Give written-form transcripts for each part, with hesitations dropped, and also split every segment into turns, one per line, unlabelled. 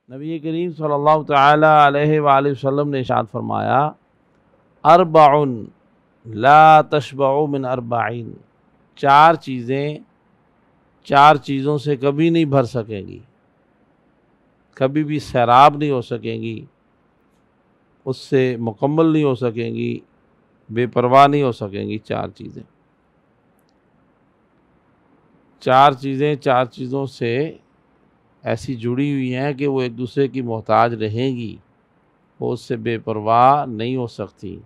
نبی کریم صلی اللہ تعالی علیہ وآلہ وسلم نے ارشاد فرمایا اربع لا تشبع من اربعین، چار چیزوں سے کبھی نہیں بھر سکیں گی، کبھی بھی سیراب نہیں ہو سکیں گی، اس سے مکمل نہیں ہو سکیں گی، بے پرواہ نہیں ہو سکیں گی۔ چار چیزوں سے ایسی جڑی ہوئی ہیں کہ وہ ایک دوسرے کی محتاج رہیں گی، وہ اس سے بے پرواہ نہیں ہو سکتی،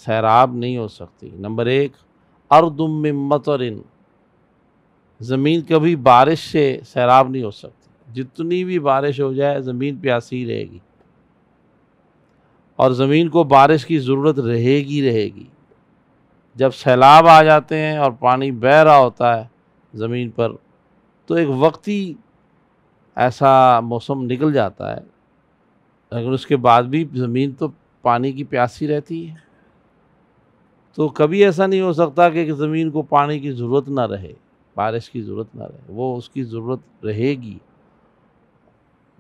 سیراب نہیں ہو سکتی۔ نمبر 1، ارض من مطر، زمین کبھی بارش سے سیراب نہیں ہو سکتی، جتنی بھی بارش ہو جائے زمین پیاسی رہے گی، اور زمین کو بارش کی ضرورت رہے گی۔ جب سیلاب آ جاتے ہیں اور پانی بہہ رہا ہوتا ہے زمین پر، تو ایک وقتی ایسا موسم نکل جاتا ہے، لیکن اس کے بعد بھی زمین تو پانی کی پیاسی رہتی ہے۔ تو کبھی ایسا نہیں ہو سکتا کہ زمین کو پانی کی ضرورت نہ رہے، بارش کی ضرورت نہ رہے، وہ اس کی ضرورت رہے گی،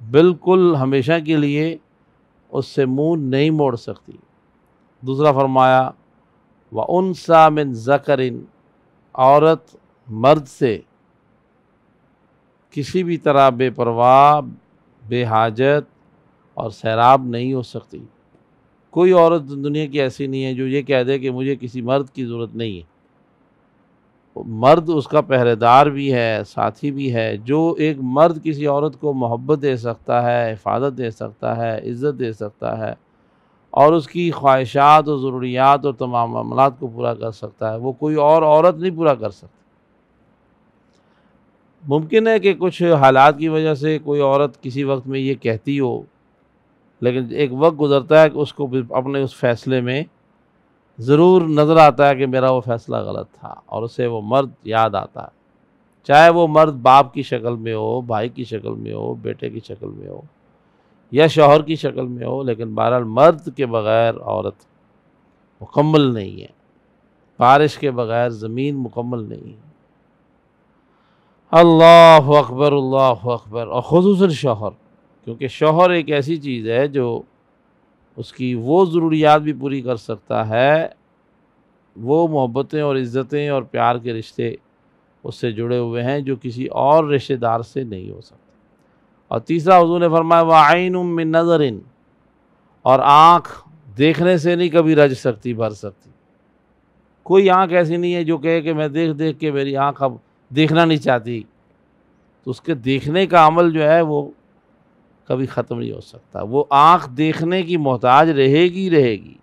بالکل ہمیشہ کے لیے اس سے منہ نہیں موڑ سکتی۔ دوسرا فرمایا وَأُنْثَىٰ مِنْ ذَكَرٍ، عورت مرد سے کسی بھی طرح بے پرواہ، بے حاجت اور سیراب نہیں ہو سکتی۔ کوئی عورت دنیا کی ایسی نہیں ہے جو یہ کہہ دے کہ مجھے کسی مرد کی ضرورت نہیں ہے۔ مرد اس کا پہرے دار بھی ہے، ساتھی بھی ہے۔ جو ایک مرد کسی عورت کو محبت دے سکتا ہے، حفاظت دے سکتا ہے، عزت دے سکتا ہے، اور اس کی خواہشات اور ضروریات اور تمام معاملات کو پورا کر سکتا ہے، وہ کوئی اور عورت نہیں پورا کر سکتی۔ ممکن ہے کہ کچھ حالات کی وجہ سے کوئی عورت کسی وقت میں یہ کہتی ہو، لیکن ایک وقت گزرتا ہے کہ اس کو اپنے اس فیصلے میں ضرور نظر آتا ہے کہ میرا وہ فیصلہ غلط تھا، اور اسے وہ مرد یاد آتا ہے، چاہے وہ مرد باپ کی شکل میں ہو، بھائی کی شکل میں ہو، بیٹے کی شکل میں ہو، یا شوہر کی شکل میں ہو، لیکن بہرحال مرد کے بغیر عورت مکمل نہیں ہے، بارش کے بغیر زمین مکمل نہیں ہے۔ اللہ اکبر، اللہ اکبر۔ اور خصوصاً شوہر، کیونکہ شوہر ایک ایسی چیز ہے جو اس کی وہ ضروریات بھی پوری کر سکتا ہے، وہ محبتیں اور عزتیں اور پیار کے رشتے اس سے جڑے ہوئے ہیں جو کسی اور رشتہ دار سے نہیں ہو سکتے۔ اور تیسرا حضور نے فرمایا وَعَيْنٌ مِّن نَظَرٍ، اور آنکھ دیکھنے سے نہیں کبھی رج سکتی، بھر سکتی۔ کوئی آنکھ ایسی نہیں ہے جو کہے کہ میں دیکھ دیکھ کے میری آنکھ اب دیکھنا نہیں چاہتی، تو اس کے دیکھنے کا عمل جو ہے وہ کبھی ختم نہیں ہو سکتا۔ وہ آنکھ دیکھنے کی محتاج رہے گی،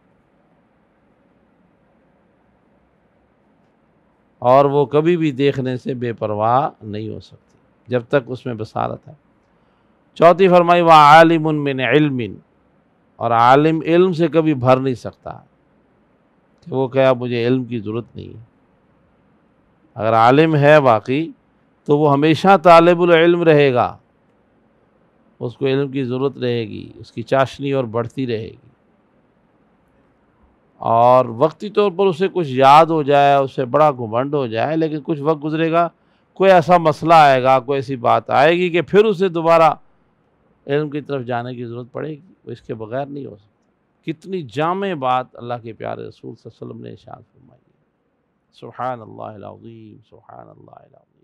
اور وہ کبھی بھی دیکھنے سے بے پرواہ نہیں ہو سکتی جب تک اس میں بصارت ہے۔ چوتھی فرمائی وَعَالِمٌ مِّنْ عِلْمٍ، اور عالم علم سے کبھی بھر نہیں سکتا کہ وہ کہا مجھے علم کی ضرورت نہیں ہے۔ اگر عالم ہے واقعی تو وہ ہمیشہ طالب العلم رہے گا، اس کو علم کی ضرورت رہے گی، اس کی چاشنی اور بڑھتی رہے گی، اور وقتی طور پر اسے کچھ یاد ہو جائے، اسے بڑا گھمنڈ ہو جائے، لیکن کچھ وقت گزرے گا، کوئی ایسا مسئلہ آئے گا، کوئی ایسی بات آئے گی کہ پھر اسے دوبارہ علم کی طرف جانے کی ضرورت پڑے گی، وہ اس کے بغیر نہیں ہو سکتا۔ کتنی جامع بات اللہ کے پیارے رسول صلی اللہ علیہ وسلم نے ارشاد فرمائی۔ سبحان اللہ العظیم، سبحان اللہ العظیم۔